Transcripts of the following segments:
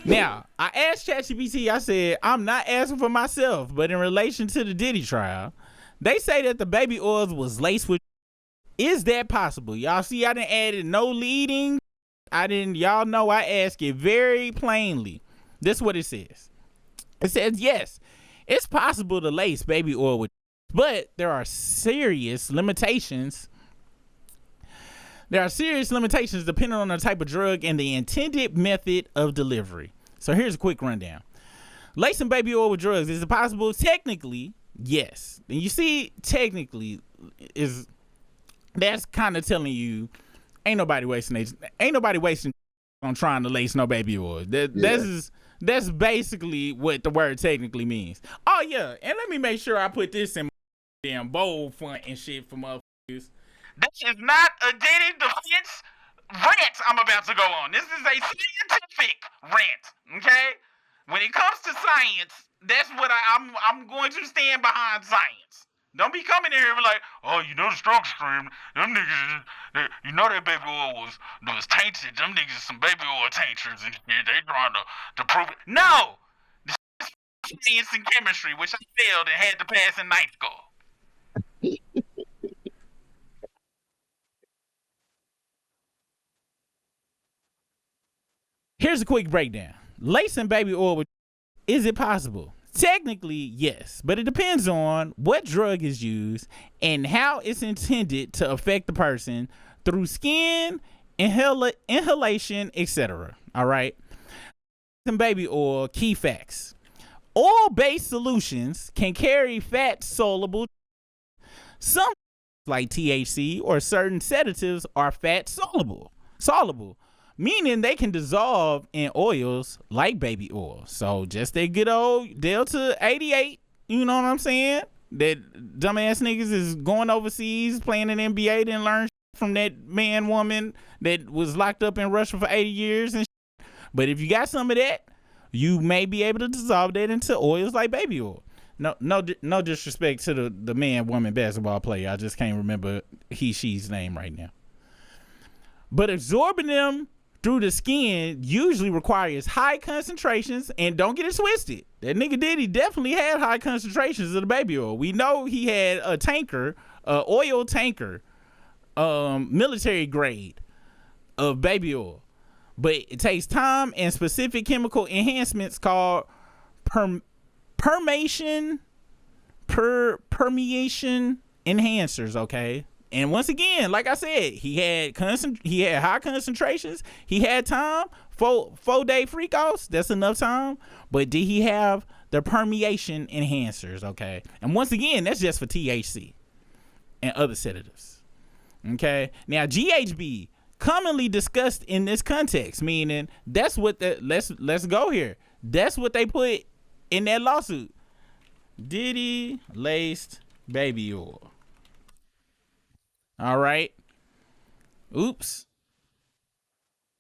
Now, I asked ChatGPT, I said, I'm not asking for myself, but in relation to the Diddy trial, they say that the baby oils was laced with. Is that possible? Y'all see, I didn't add no leading. Y'all know I ask it very plainly. This is what it says. It says, yes, it's possible to lace baby oil with, but there are serious limitations. There are serious limitations depending on the type of drug and the intended method of delivery. So here's a quick rundown. Lacing baby oil with drugs, is it possible? Technically, yes. And you see, technically, that's kind of telling you ain't nobody wasting on trying to lace no baby oil. That's basically what the word technically means. Oh yeah, and let me make sure I put this in my damn bold font and shit for motherfuckers. This is not a Diddy defense rant I'm about to go on. This is a scientific rant, okay? When it comes to science, that's what I'm going to stand behind science. Don't be coming in here and be like, oh, you know the stroke stream, them niggas, you know that baby oil was tainted. Them niggas some baby oil taintures and shit. They trying to prove it. No! This is science and chemistry, which I failed and had to pass in ninth school. Here's a quick breakdown. Lacing baby oil with, is it possible? Technically, yes, but it depends on what drug is used and how it's intended to affect the person through skin, inhalation, etc. All right. Some baby oil, key facts. Oil-based solutions can carry fat soluble. Some like THC or certain sedatives are fat soluble, meaning they can dissolve in oils like baby oil. So just that good old Delta 88, you know what I'm saying? That dumbass niggas is going overseas playing in NBA, didn't learn from that woman that was locked up in Russia for 80 years and shit. But if you got some of that, you may be able to dissolve that into oils like baby oil. No disrespect to the man-woman basketball player. I just can't remember she's name right now. But absorbing them through the skin usually requires high concentrations, and don't get it twisted. That nigga Diddy definitely had high concentrations of the baby oil. We know he had a tanker, oil tanker, military grade of baby oil. But it takes time and specific chemical enhancements called permeation enhancers, okay? And once again, like I said, he had high concentrations. He had time, 4-day freak offs. That's enough time. But did he have the permeation enhancers? Okay. And once again, that's just for THC and other sedatives. Okay. Now, GHB, commonly discussed in this context, meaning that's what let's go here. That's what they put in that lawsuit. Diddy laced baby oil. All right. Oops.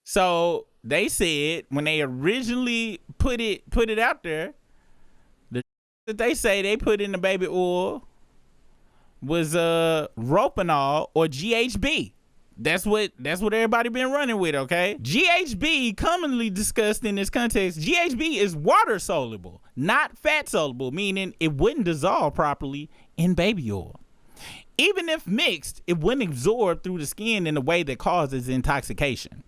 So they said when they originally put it out there, the that they say they put in the baby oil was ropanol or GHB. That's what everybody been running with, okay? GHB, commonly discussed in this context, GHB is water soluble, not fat soluble, meaning it wouldn't dissolve properly in baby oil. Even if mixed, it wouldn't absorb through the skin in a way that causes intoxication.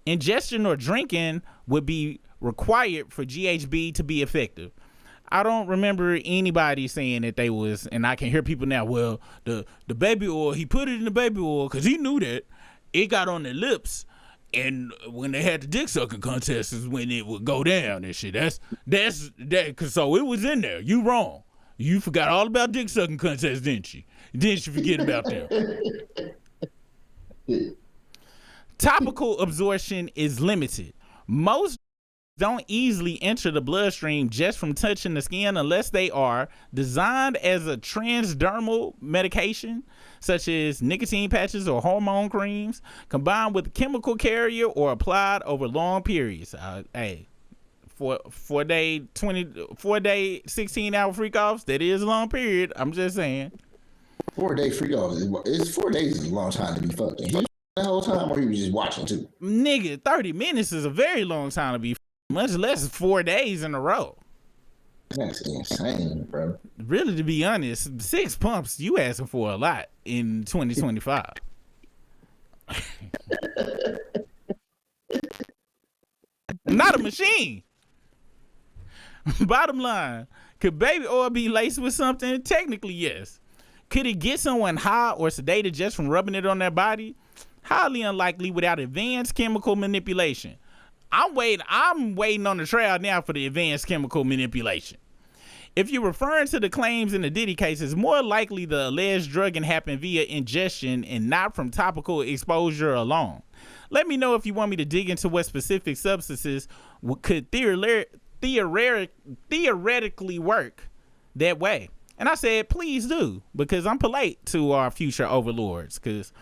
Ingestion or drinking would be required for GHB to be effective. I don't remember anybody saying that they was, and I can hear people now, well, the baby oil, he put it in the baby oil because he knew that it got on their lips, and when they had the dick sucking contest is when it would go down and shit. That's that, cause so it was in there. You wrong. You forgot all about dick sucking contests, didn't you? Didn't you forget about them? Topical absorption is limited. Most don't easily enter the bloodstream just from touching the skin unless they are designed as a transdermal medication, such as nicotine patches or hormone creams, combined with a chemical carrier or applied over long periods. For 4-day 16-hour freak offs, that is a long period. I'm just saying. 4-day freak offs. It's 4 days is a long time to be fucking. He the whole time, or he was just watching too. Nigga, 30 minutes is a very long time to be much less 4 days in a row. That's insane, bro. Really, to be honest, 6 pumps, you asking for a lot in 2025. Not a machine. Bottom line, could baby oil be laced with something? Technically, yes. Could it get someone high or sedated just from rubbing it on their body? Highly unlikely without advanced chemical manipulation. I'm waiting on the trial now for the advanced chemical manipulation. If you're referring to the claims in the Diddy case, it's more likely the alleged drugging happened via ingestion and not from topical exposure alone. Let me know if you want me to dig into what specific substances could theoretically work that way. And I said, please do, because I'm polite to our future overlords, because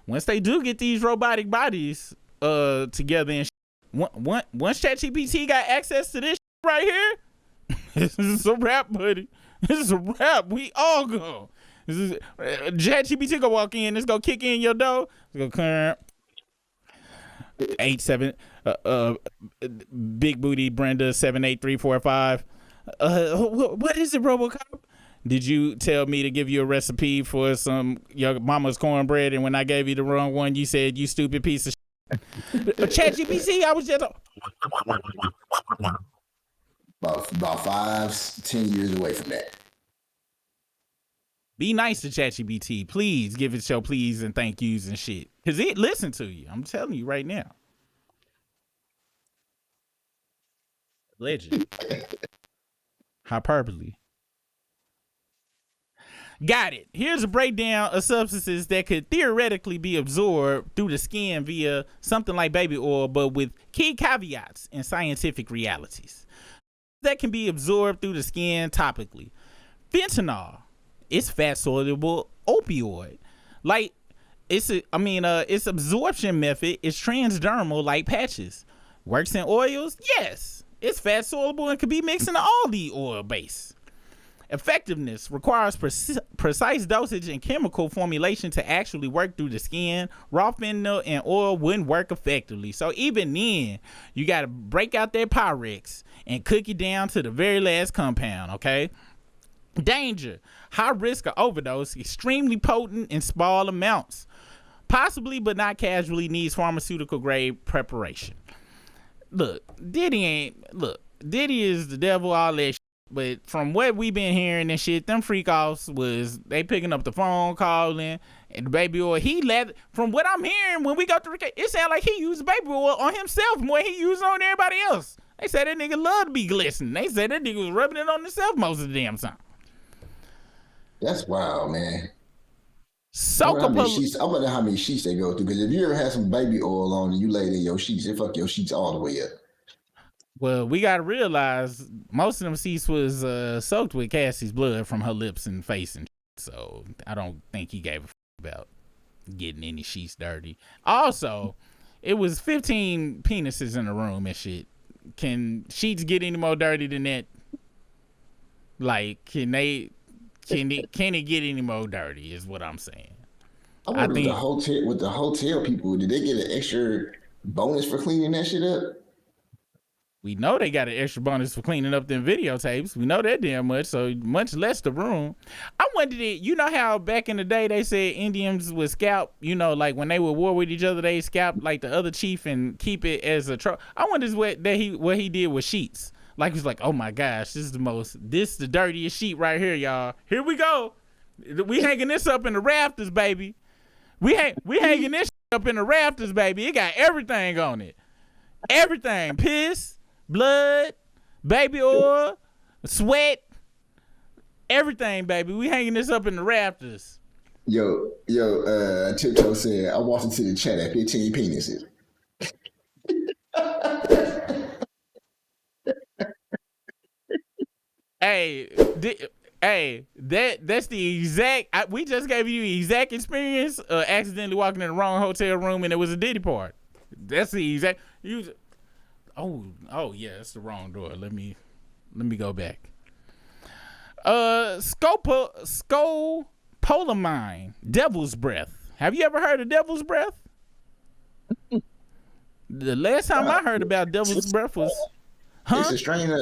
once they do get these robotic bodies together and once ChatGPT got access to this right here, this is a wrap, buddy. This is a wrap. We all go. This is ChatGPT go walk in. It's go kick in your door. It's go 87 Big Booty Brenda 78345. What is it, RoboCop? Did you tell me to give you a recipe for some your mama's cornbread, and when I gave you the wrong one, you said you stupid piece of shit? ChatGPT, I was just about 5-10 years away from that. Be nice to ChatGPT. Please give it your please and thank yous and shit, because it listen to you. I'm telling you right now. Legend. Hyperbole. Got it. Here's a breakdown of substances that could theoretically be absorbed through the skin via something like baby oil, but with key caveats and scientific realities. That can be absorbed through the skin topically. Fentanyl. It's fat soluble opioid. Like its absorption method is transdermal like patches. Works in oils? Yes. It's fat soluble and can be mixed into all the oil base. Effectiveness requires precise dosage and chemical formulation to actually work through the skin. Raw fentanyl and oil wouldn't work effectively. So even then, you got to break out that Pyrex and cook it down to the very last compound, okay? Danger. High risk of overdose. Extremely potent in small amounts. Possibly, but not casually, needs pharmaceutical grade preparation. Look, Diddy is the devil, all that shit. But from what we been hearing and shit, them freak offs was they picking up the phone, calling, and the baby oil. From what I'm hearing, when we go through the case, it sound like he used baby oil on himself more than he used on everybody else. They said that nigga loved to be glistening. They said that nigga was rubbing it on himself most of the damn time. That's wild, man. I wonder how many sheets they go through. Because if you ever had some baby oil on and you laid in your sheets, it fuck your sheets all the way up. Well, we gotta realize most of them seats was soaked with Cassie's blood from her lips and face and shit, so I don't think he gave a about getting any sheets dirty. Also, it was 15 penises in the room and shit. Can sheets get any more dirty than that? Like, can it get any more dirty is what I'm saying. I think with the hotel people, did they get an extra bonus for cleaning that shit up? We know they got an extra bonus for cleaning up them videotapes. We know that damn much, so much less the room. I wondered, you know how back in the day they said Indians would scalp, like when they would war with each other, they scalp like the other chief and keep it as a trophy. I wonder what he did with sheets. Like he's like, oh my gosh, this is the dirtiest sheet right here, y'all. Here we go. We hanging this up in the rafters, baby. We hanging this up in the rafters, baby. It got everything on it. Everything. Piss, blood, baby oil, sweat, everything, baby. We hanging this up in the rafters. Yo, Tiptoe said, I walked into the chat at 15 penises. That's the exact. We just gave you the exact experience. Accidentally walking in the wrong hotel room and it was a Diddy part. That's the exact. Oh yeah, that's the wrong door. Let me go back. Scopolamine, devil's breath. Have you ever heard of devil's breath? The last time I heard about devil's breath was It's a strain of,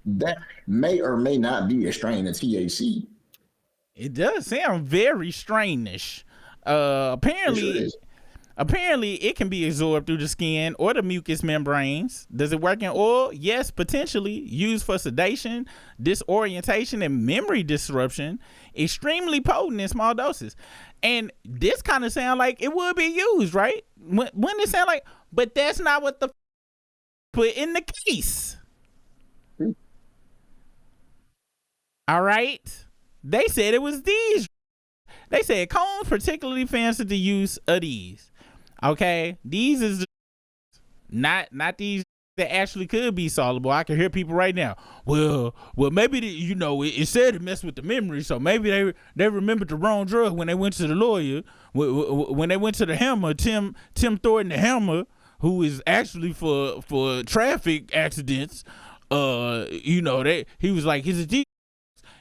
that may or may not be a strain of THC. It does sound very strange. Apparently it can be absorbed through the skin or the mucous membranes. Does it work in oil? Yes, potentially. Used for sedation, disorientation, and memory disruption. Extremely potent in small doses. And this kind of sound like it would be used, right? When it sound like, but that's not what the put in the case. All right. They said it was these. They said Combs particularly fancied the use of these. Okay, these is not these that actually could be soluble. I can hear people right now. Well, maybe it said it messed with the memory, so maybe they remembered the wrong drug when they went to the lawyer. When they went to the Hammer, Tim Thornton, the Hammer, who is actually for traffic accidents. He was like, is it these?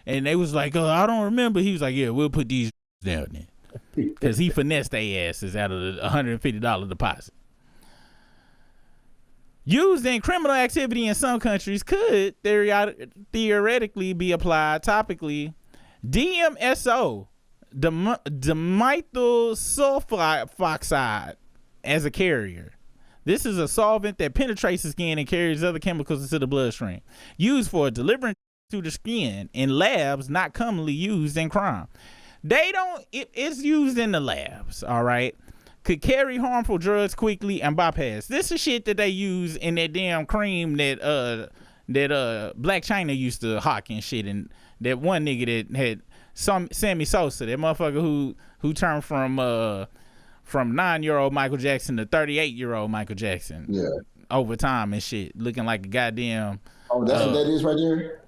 And they was like, I don't remember. He was like, yeah, we'll put these down there. Because he finessed their asses out of the $150 deposit. Used in criminal activity in some countries could theoretically be applied topically. DMSO, dimethyl sulfoxide, as a carrier. This is a solvent that penetrates the skin and carries other chemicals into the bloodstream. Used for delivering to the skin in labs, not commonly used in crime. It's used in the labs, all right? Could carry harmful drugs quickly and bypass. This is shit that they use in that damn cream that Black China used to hawk and shit, and that one nigga that had Sammy Sosa, that motherfucker who turned from 9-year-old Michael Jackson to 38-year-old Michael Jackson. Yeah. Over time and shit, looking like a goddamn. Oh, that's what that is right there?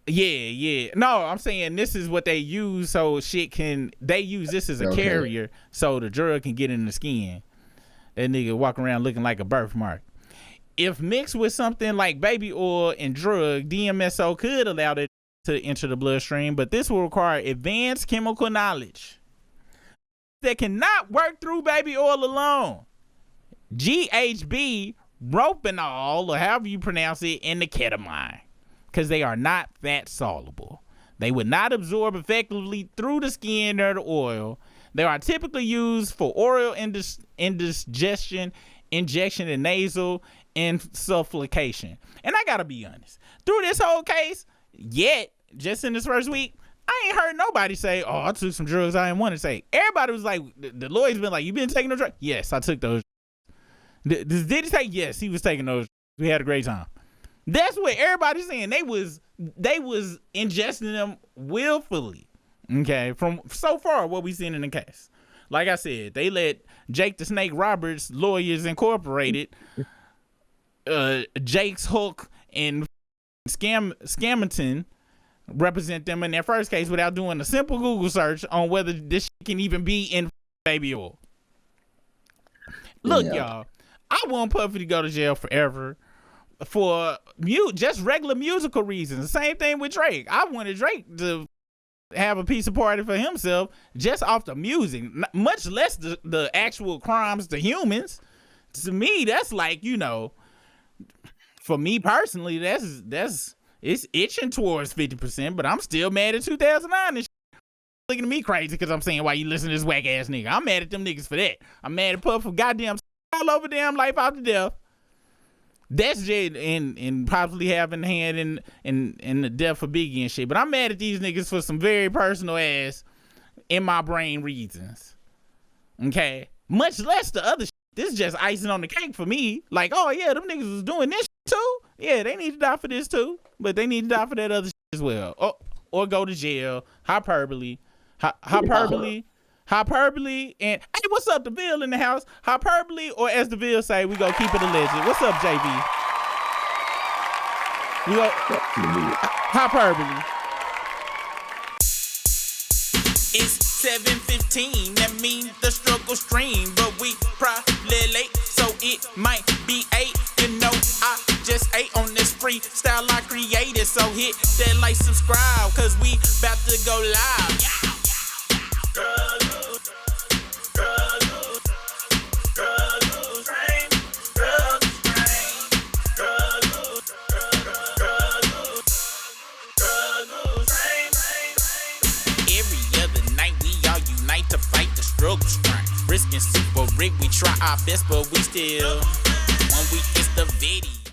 Yeah. No, I'm saying this is what they use so they use this as a carrier so the drug can get in the skin. That nigga walk around looking like a birthmark. If mixed with something like baby oil and drug, DMSO could allow it to enter the bloodstream, but this will require advanced chemical knowledge that cannot work through baby oil alone. GHB, propanol, or however you pronounce it, and the ketamine. Because they are not fat soluble. They would not absorb effectively through the skin or the oil. They are typically used for oral indigestion, injection, and nasal insufflation. And I gotta be honest, through this whole case, just in this first week, I ain't heard nobody say, oh, I took some drugs I didn't want to take. Everybody was like, the lawyer's been like, you been taking those drugs? Yes, I took those. Did he take? Yes, he was taking those. We had a great time. That's what everybody's saying. They was ingesting them willfully. Okay, from so far what we seen in the case. Like I said, they let Jake the Snake Roberts Lawyers Incorporated, Jake's Hook and Scammerton represent them in their first case without doing a simple Google search on whether this shit can even be in baby oil. Look, y'all, I want Puffy to go to jail forever. For just regular musical reasons. Same thing with Drake. I wanted Drake to have a piece of party for himself just off the music, much less the actual crimes to humans. To me, that's like, for me personally, that's it's itching towards 50%, but I'm still mad at 2009 and looking at me crazy because I'm saying why you listen to this whack ass nigga. I'm mad at them niggas for that. I'm mad at Puff for goddamn all over damn life after death. That's Jay and probably having a hand in the death of Biggie and shit. But I'm mad at these niggas for some very personal ass in my brain reasons. Okay? Much less the other shit. This is just icing on the cake for me. Like, oh yeah, them niggas was doing this shit too. Yeah, they need to die for this too. But they need to die for that other shit as well. Or go to jail. Hyperbole. Hyperbole and hey, what's up, DeVille in the house? Hyperbole, or as DeVille say, we go keep it a legend. What's up, JB? We go hyperbole. It's 7:15. That means the struggle stream, but we probably late, so it might be 8. I just ate on this freestyle I created, so hit that like, subscribe, cause we about to go live. ropes front. Risking super rig, we try our best, but we still. When we kiss the video.